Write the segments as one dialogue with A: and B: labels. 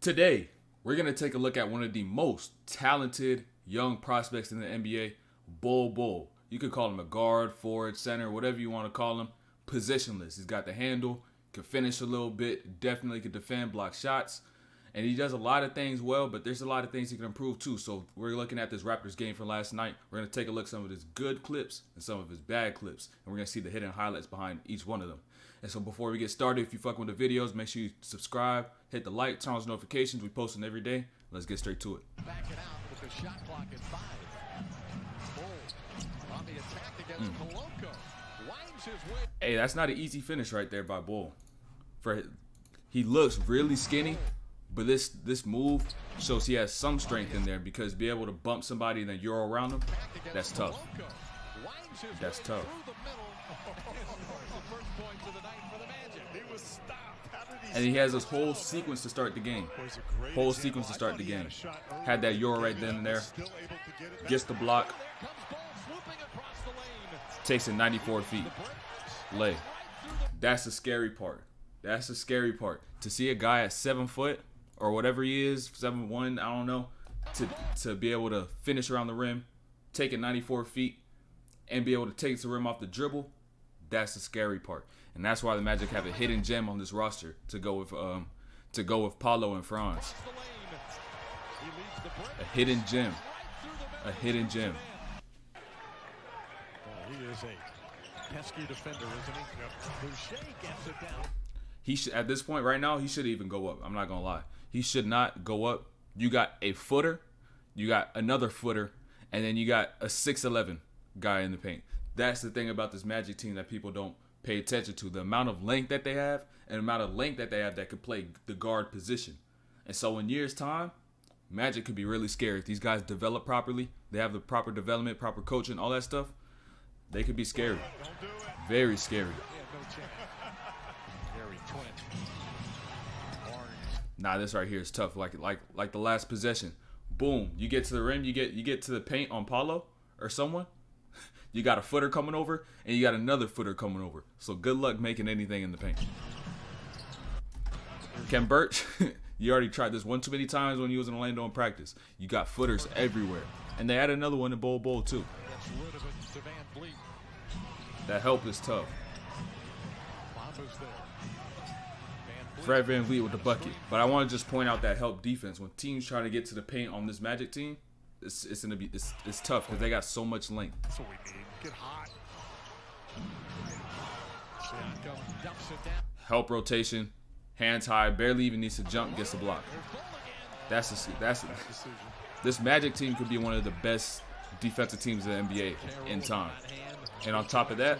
A: Today, we're going to take a look at one of the most talented young prospects in the NBA, Bol Bol. You could call him a guard, forward, center, whatever you want to call him. Positionless. He's got the handle, can finish a little bit, definitely can defend, block shots. And he does a lot of things well, but there's a lot of things he can improve too. So we're looking at this Raptors game from last night. We're going to take a look at some of his good clips and some of his bad clips. And we're going to see the hidden highlights behind each one of them. And so before we get started, if you fuck with the videos, make sure you subscribe, hit the like, turn on those notifications. We post them every day. Let's get straight to it.
B: Back it out with the shot clock at 5. Bol on the attack against Koloko. Winds his way.
A: Hey, that's not an easy finish right there by Bol. He looks really skinny, but this move shows he has some strength in there, because be able to bump somebody and then you're around him, that's tough. That's tough. And he has this whole sequence to start the game. Had that Euro right then and there. Gets the block. Takes it 94 feet. Lay. That's the scary part. That's the scary part. To see a guy at 7 foot or whatever he is, 7'1", I don't know, to be able to finish around the rim, take it 94 feet, and be able to take the rim off the dribble, that's the scary part. And that's why the Magic have a hidden gem on this roster to go with Paolo and Franz. A hidden gem. A hidden gem.
B: He is a pesky defender, isn't he? Boucher gets it down.
A: He should, at this point right now, he should even go up. I'm not gonna lie. He should not go up. You got a footer, you got another footer, and then you got a 6'11" guy in the paint. That's the thing about this Magic team that people don't pay attention to. The amount of length that they have and the amount of length that they have that could play the guard position. And so in years' time, Magic could be really scary. If these guys develop properly, they have the proper development, proper coaching, all that stuff, they could be scary. Very scary. Nah, this right here is tough. Like the last possession. Boom. You get to the rim, you get to the paint on Paolo or someone. You got a footer coming over, and you got another footer coming over. So good luck making anything in the paint. Ken Birch, you already tried this one too many times when you was in Orlando in practice. You got footers everywhere. And they added another one to Bol Bol too. That help is tough. Fred VanVleet with the bucket. But I want to just point out that help defense. When teams try to get to the paint on this Magic team, it's tough because they got so much length.
B: That's what we need. Get hot.
A: Help rotation, hands high, barely even needs to jump, gets the block. This Magic team could be one of the best defensive teams in the NBA in time. And on top of that,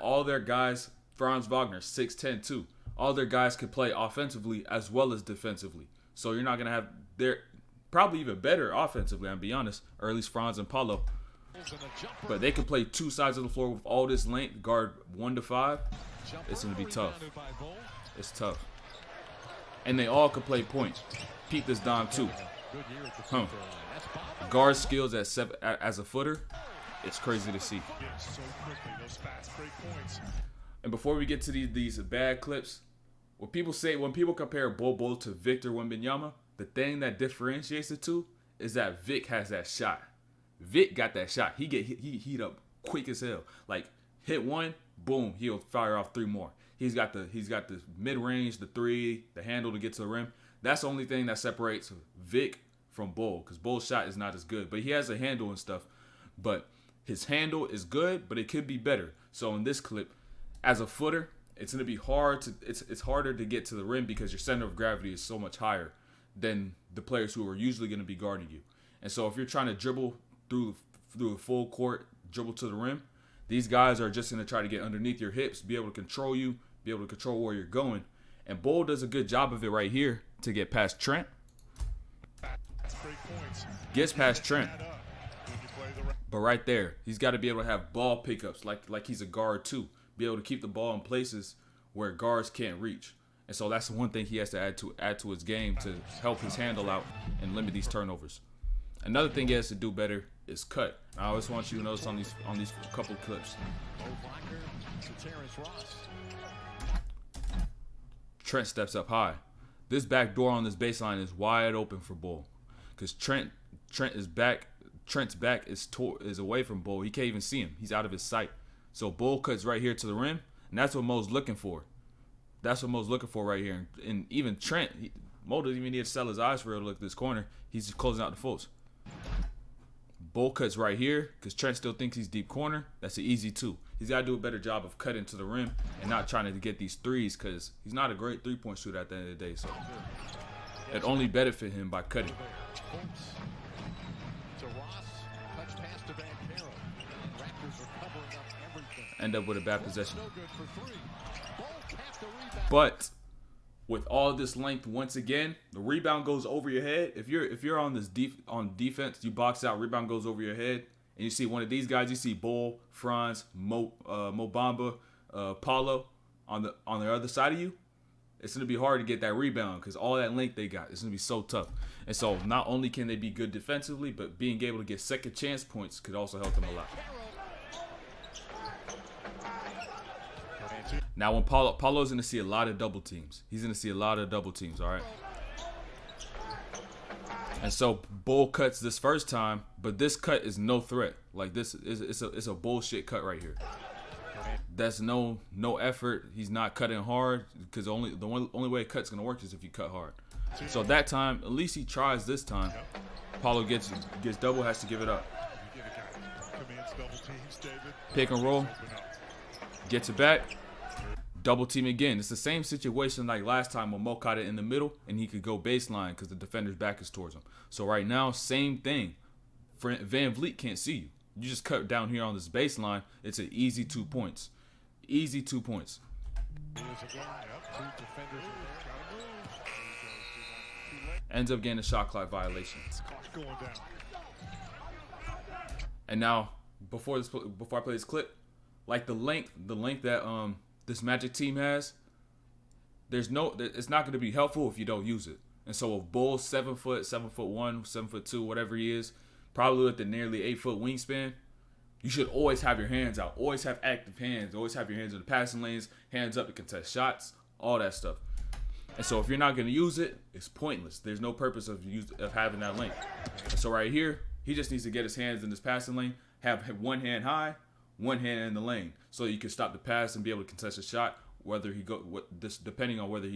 A: all their guys, Franz Wagner, 6'10" too. All their guys could play offensively as well as defensively. So you're not going to have, they're probably even better offensively, I'll be honest, or at least Franz and Paolo. But they could play two sides of the floor with all this length, guard 1 to 5. It's going to be tough. It's tough. And they all could play point. Peep this dime too. Guard skills at 7 as a footer, it's crazy to see. And before we get to these bad clips, when people compare Bol Bol to Victor Wembanyama, the thing that differentiates the two is that Vic has that shot. Vic got that shot. He heat up quick as hell. Like hit one, boom, he'll fire off 3 more. He's got the mid range, the 3, the handle to get to the rim. That's the only thing that separates Vic from Bol, because Bol's shot is not as good, but he has a handle and stuff. But his handle is good, but it could be better. So in this clip, as a footer, it's gonna be it's harder to get to the rim because your center of gravity is so much higher than the players who are usually gonna be guarding you. And so if you're trying to dribble through a full court, dribble to the rim, these guys are just gonna try to get underneath your hips, be able to control you, be able to control where you're going. And Bol does a good job of it right here to get past Trent. Gets past Trent. But right there, he's got to be able to have ball pickups like he's a guard too. Be able to keep the ball in places where guards can't reach. And so that's one thing he has to add to his game to help his handle out and limit these turnovers. Another thing he has to do better is cut. I always want you to notice on these couple clips. Trent steps up high. This back door on this baseline is wide open for Bol, because Trent's back is away from Bol. He can't even see him. He's out of his sight. So Bol cuts right here to the rim, and that's what Mo's looking for. That's what Mo's looking for right here. And even Trent, Mo doesn't even need to sell his eyes for real to look at this corner. He's just closing out the folds. Bol cuts right here because Trent still thinks he's deep corner. That's an easy two. He's got to do a better job of cutting to the rim and not trying to get these threes, because he's not a great three-point shooter at the end of the day. So it only benefit him by cutting. End up with a bad possession. But with all this length, once again, the rebound goes over your head. If you're on this on defense, you box out, rebound goes over your head, and you see one of these guys. You see Bol, Franz, Mo Bamba, Paulo on the other side of you. It's gonna be hard to get that rebound because all that length they got. It's gonna be so tough. And so not only can they be good defensively, but being able to get second chance points could also help them a lot. Now, when Paulo's going to see a lot of double teams. He's going to see a lot of double teams, all right? And so Bol cuts this first time, but this cut is no threat. Like, this is it's a bullshit cut right here. That's no effort. He's not cutting hard, because the only way a cut's going to work is if you cut hard. So that time, at least he tries this time. Paulo gets double, has to give it up. Pick and roll. Gets it back. Double team again. It's the same situation like last time when Mo caught it in the middle and he could go baseline because the defender's back is towards him. So right now, same thing. Van Vliet can't see you. You just cut down here on this baseline. It's an easy 2 points. Easy 2 points. Ends up getting a shot clock violation. And now, before I play this clip, like the length that this Magic team has, it's not going to be helpful if you don't use it. And so if Bol's 7 foot, 7'1", 7'2", whatever he is, probably with the nearly 8 foot wingspan, you should always have your hands out. Always have active hands. Always have your hands in the passing lanes, hands up to contest shots, all that stuff. And so if you're not going to use it, it's pointless. There's no purpose of having that length. And so right here, he just needs to get his hands in this passing lane, have one hand high, one hand in the lane, so you can stop the pass and be able to contest a shot, depending on whether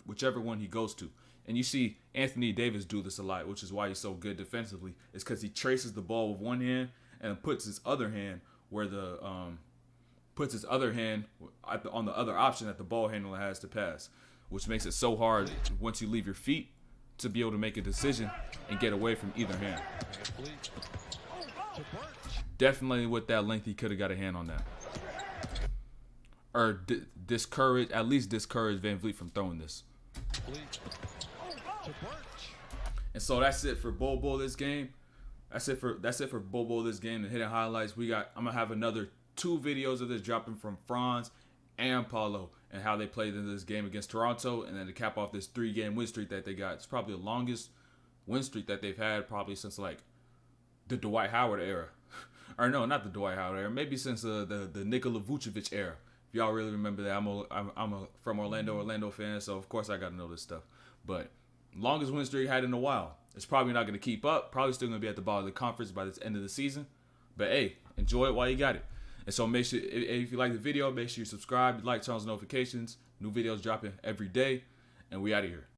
A: whichever one he goes to. And you see Anthony Davis do this a lot, which is why he's so good defensively. It's because he traces the ball with one hand and puts his other hand on the other option that the ball handler has to pass, which makes it so hard once you leave your feet to be able to make a decision and get away from either hand. Definitely with that length, he could have got a hand on that. Or discourage Van Vliet from throwing this. And so that's it for Bol Bol this game. That's it for Bol Bol this game. The hidden highlights. I'm gonna have another 2 videos of this dropping from Franz and Paulo and how they played in this game against Toronto, and then to cap off this 3-game win streak that they got. It's probably the longest win streak that they've had probably since like the Dwight Howard era. Or no, not the Dwight Howard era. Maybe since the Nikola Vucevic era. If y'all really remember that, I'm from Orlando fan, so of course I got to know this stuff. But longest win streak had in a while. It's probably not going to keep up. Probably still going to be at the bottom of the conference by the end of the season. But hey, enjoy it while you got it. And so make sure, if you like the video, make sure you subscribe, like, turn on notifications. New videos dropping every day, and we out of here.